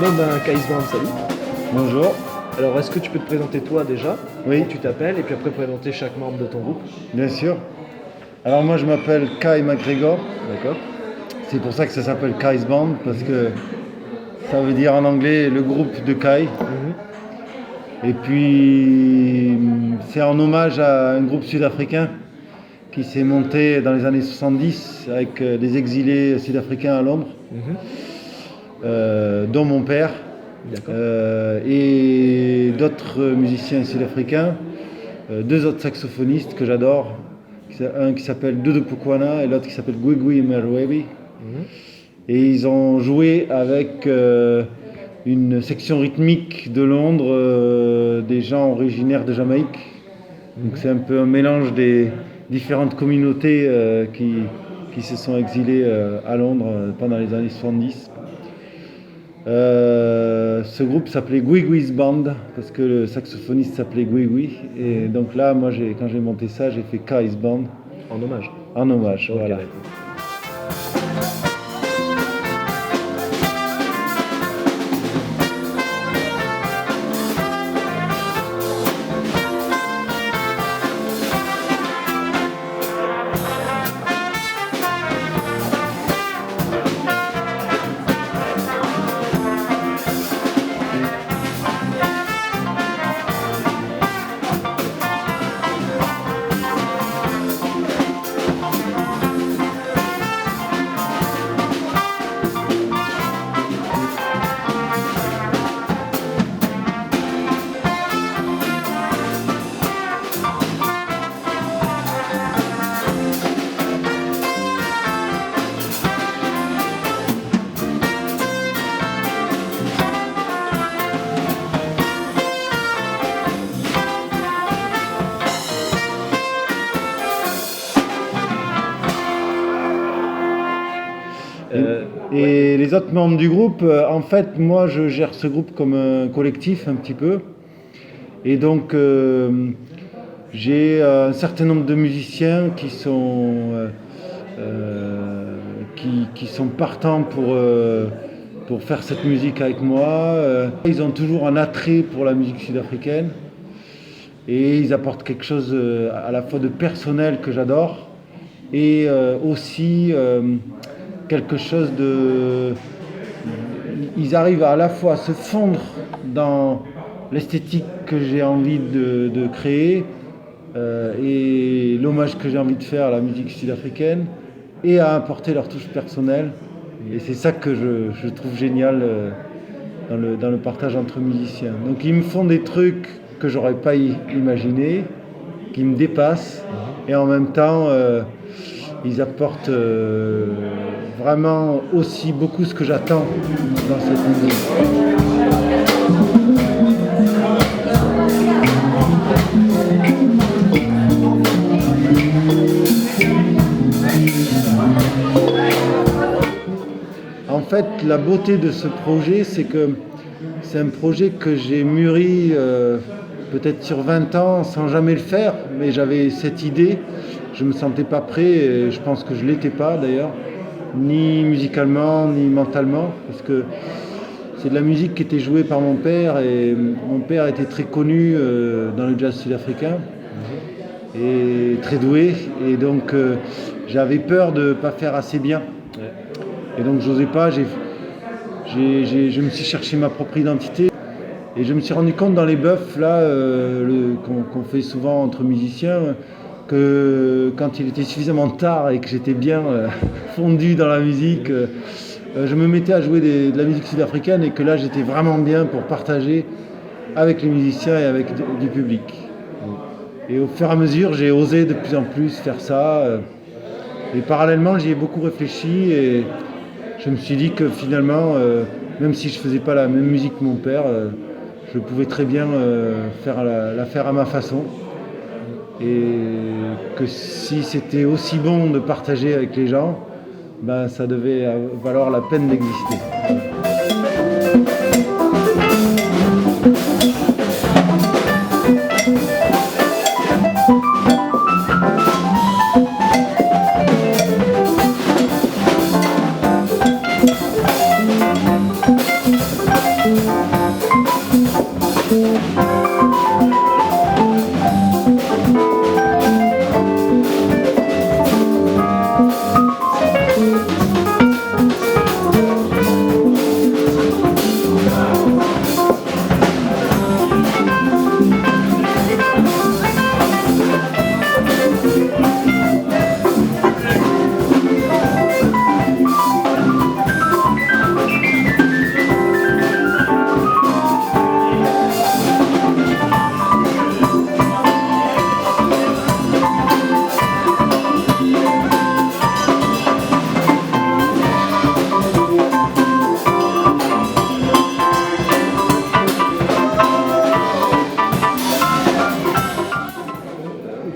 Bon ben, Kaïsband, salut. Bonjour. Alors, est-ce que tu peux te présenter toi déjà? Oui. Tu t'appelles, et puis après présenter chaque membre de ton groupe. Bien sûr. Alors moi je m'appelle Kai McGregor. D'accord. C'est pour ça que ça s'appelle Kai's Band, parce que ça veut dire en anglais le groupe de Kai. Et puis c'est en hommage à un groupe sud-africain qui s'est monté dans les années 70 avec des exilés sud-africains à Londres, dont mon père. D'accord. Et d'autres musiciens sud-africains, deux autres saxophonistes que j'adore, un qui s'appelle Dudu Pukwana et l'autre qui s'appelle Gwigwi Merwebi. Et ils ont joué avec une section rythmique de Londres, des gens originaires de Jamaïque. Donc c'est un peu un mélange des différentes communautés qui se sont exilées à Londres pendant les années 70. Ce groupe s'appelait Gwigwi's Band parce que le saxophoniste s'appelait Gwigwi. Et donc là, moi, quand j'ai monté ça, j'ai fait Kai's Band. En hommage. En hommage, Ok, voilà. d'accord. Et les autres membres du groupe, en fait, moi je gère ce groupe comme un collectif un petit peu. Et donc j'ai un certain nombre de musiciens qui sont partants pour faire cette musique avec moi. Ils ont toujours un attrait pour la musique sud-africaine et ils apportent quelque chose à la fois de personnel que j'adore et aussi quelque chose de... Ils arrivent à la fois à se fondre dans l'esthétique que j'ai envie de créer et l'hommage que j'ai envie de faire à la musique sud-africaine et à apporter leur touche personnelle. Et c'est ça que je trouve génial dans le partage entre musiciens. Donc ils me font des trucs que j'aurais pas imaginé, qui me dépassent et en même temps ils apportent vraiment aussi beaucoup ce que j'attends dans cette musique. En fait, la beauté de ce projet, c'est que c'est un projet que j'ai mûri peut-être sur 20 ans sans jamais le faire, mais j'avais cette idée. Je ne me sentais pas prêt, et je pense que je ne l'étais pas d'ailleurs, ni musicalement, ni mentalement, parce que c'est de la musique qui était jouée par mon père, et mon père était très connu dans le jazz sud-africain, et très doué, et donc j'avais peur de ne pas faire assez bien. Et donc j'osais pas, je me suis cherché ma propre identité, et je me suis rendu compte dans les buffs là, qu'on fait souvent entre musiciens, que quand il était suffisamment tard et que j'étais bien fondu dans la musique, je me mettais à jouer de la musique sud-africaine et que là j'étais vraiment bien pour partager avec les musiciens et avec du public. Et au fur et à mesure j'ai osé de plus en plus faire ça et parallèlement j'y ai beaucoup réfléchi et je me suis dit que finalement même si je faisais pas la même musique que mon père, je pouvais très bien la faire à ma façon. Et que si c'était aussi bon de partager avec les gens, ben ça devait valoir la peine d'exister.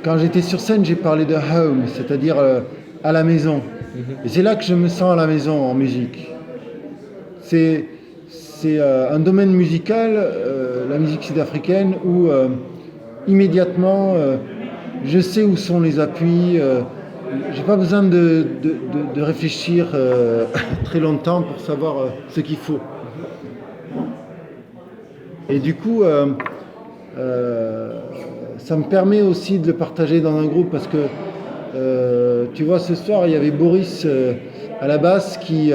quand j'étais sur scène, j'ai parlé de home, c'est-à-dire à la maison. Et c'est là que je me sens à la maison en musique. C'est un domaine musical, la musique sud-africaine, où immédiatement je sais où sont les appuis. J'ai pas besoin de réfléchir très longtemps pour savoir ce qu'il faut. Et du coup, ça me permet aussi de le partager dans un groupe parce que tu vois, ce soir il y avait Boris à la basse qui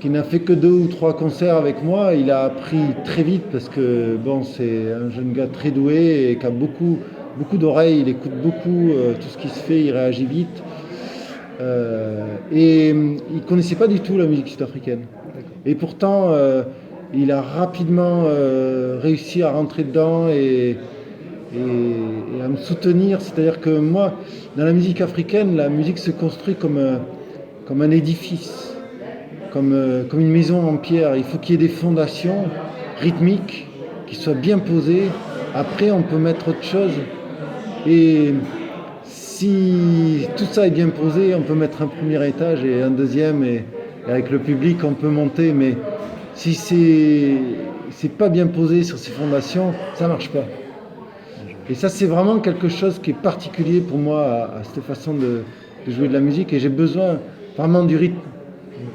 n'a fait que 2 ou 3 concerts avec moi. Il a appris très vite parce que bon, c'est un jeune gars très doué et qui a beaucoup d'oreilles, il écoute beaucoup tout ce qui se fait, il réagit vite. Et il connaissait pas du tout la musique sud-africaine. Et pourtant, il a rapidement réussi à rentrer dedans et à me soutenir. C'est-à-dire que moi, dans la musique africaine, la musique se construit comme un édifice, comme une maison en pierre. Il faut qu'il y ait des fondations rythmiques qui soient bien posées. Après, on peut mettre autre chose. Et si tout ça est bien posé, on peut mettre un premier étage et un deuxième, et avec le public, on peut monter. Mais si c'est pas bien posé sur ces fondations, ça marche pas. Et ça, c'est vraiment quelque chose qui est particulier pour moi à cette façon de jouer de la musique. Et j'ai besoin vraiment du rythme.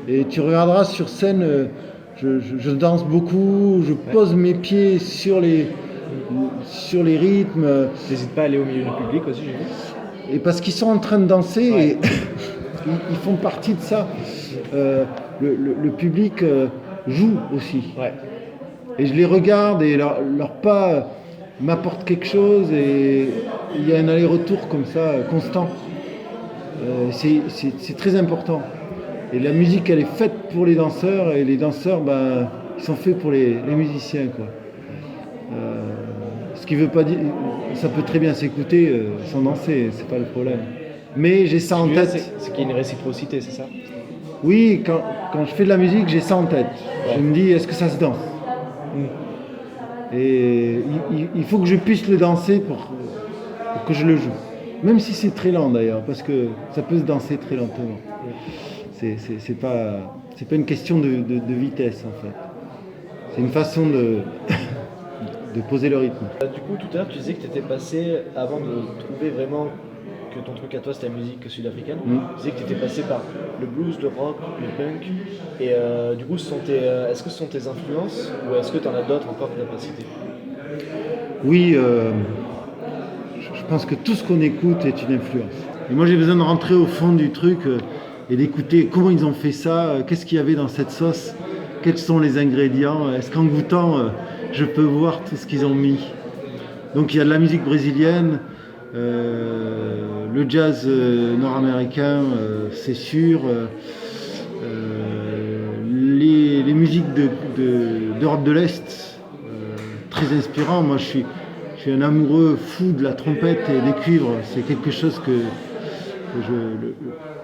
Et tu regarderas sur scène, je danse beaucoup, je pose mes pieds sur les rythmes. N'hésite pas à aller au milieu du public aussi, j'ai vu. Et parce qu'ils sont en train de danser, et ils font partie de ça. Le public joue aussi. Ouais. Et je les regarde et leur pas m'apporte quelque chose et il y a un aller-retour comme ça, constant. C'est très important. Et la musique, elle est faite pour les danseurs et les danseurs, ils sont faits pour les musiciens, quoi. Ce qui veut pas dire, ça peut très bien s'écouter sans danser, c'est pas le problème. Mais j'ai ça en tête. C'est qu'il y a une réciprocité, c'est ça? Oui, quand je fais de la musique, j'ai ça en tête. Ouais. Je me dis, est-ce que ça se danse? Et il faut que je puisse le danser pour que je le joue. Même si c'est très lent d'ailleurs, parce que ça peut se danser très lentement. C'est pas une question de vitesse en fait. C'est une façon de poser le rythme. Du coup, tout à l'heure, tu disais que tu étais passé, avant de trouver vraiment que ton truc à toi c'était la musique sud-africaine, tu disais que tu étais passé par le blues, le rock, le punk. Et du coup, est-ce que ce sont tes influences ou est-ce que tu en as d'autres encore que tu n'as pas cité? Oui, je pense que tout ce qu'on écoute est une influence. Et moi, j'ai besoin de rentrer au fond du truc et d'écouter comment ils ont fait ça, qu'est-ce qu'il y avait dans cette sauce, quels sont les ingrédients, est-ce qu'en goûtant, je peux voir tout ce qu'ils ont mis. Donc il y a de la musique brésilienne, le jazz nord-américain, c'est sûr, les musiques d'Europe de l'Est, très inspirant. Moi je suis un amoureux fou de la trompette et des cuivres, c'est quelque chose que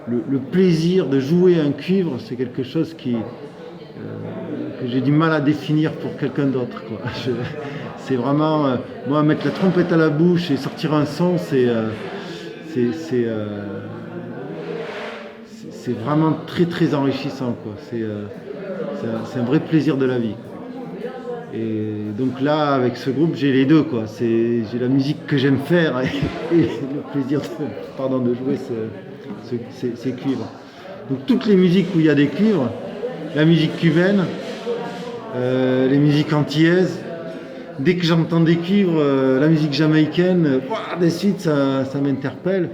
le plaisir de jouer un cuivre, c'est quelque chose que j'ai du mal à définir pour quelqu'un d'autre, quoi. C'est vraiment, moi, mettre la trompette à la bouche et sortir un son, c'est vraiment très très enrichissant, quoi. C'est un vrai plaisir de la vie, quoi. Et donc là, avec ce groupe, j'ai les deux, quoi. J'ai la musique que j'aime faire et le plaisir de jouer ces cuivres. Donc toutes les musiques où il y a des cuivres, la musique cubaine, les musiques antillaises, dès que j'entends des cuivres, la musique jamaïcaine, de suite ça m'interpelle.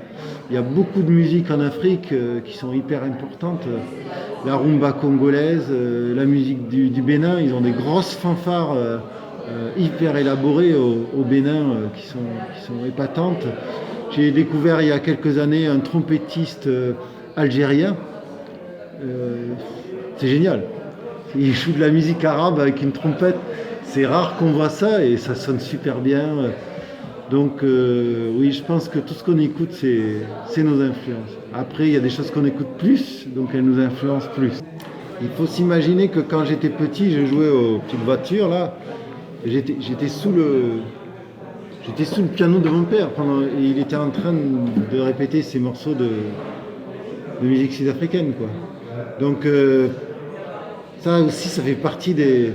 Il y a beaucoup de musiques en Afrique qui sont hyper importantes. La rumba congolaise, la musique du Bénin, ils ont des grosses fanfares hyper élaborées au Bénin qui sont épatantes. J'ai découvert il y a quelques années un trompettiste algérien. C'est génial. Il joue de la musique arabe avec une trompette. C'est rare qu'on voit ça et ça sonne super bien. Donc oui, je pense que tout ce qu'on écoute, c'est nos influences. Après, il y a des choses qu'on écoute plus, donc elles nous influencent plus. Il faut s'imaginer que quand j'étais petit, je jouais aux petites voitures là. J'étais sous j'étais sous le piano de mon père et il était en train de répéter ces morceaux de musique sud-africaine, quoi. Donc ça aussi, ça fait partie de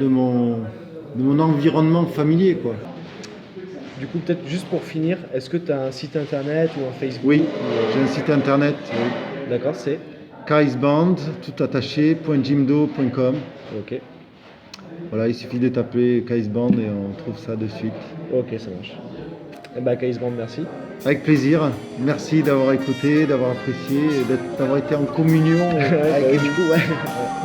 mon environnement familier, quoi. Du coup, peut-être juste pour finir, est-ce que tu as un site internet ou un Facebook? Oui, j'ai un site internet, D'accord, c'est kaisband, tout attaché, .jimdo.com. ok. Voilà, il suffit de taper Kaisband et on trouve ça de suite. Ok, ça marche. Eh ben, Kaisband, merci. Avec plaisir. Merci d'avoir écouté, d'avoir apprécié et d'avoir été en communion Ouais, avec bah oui, du coup, ouais.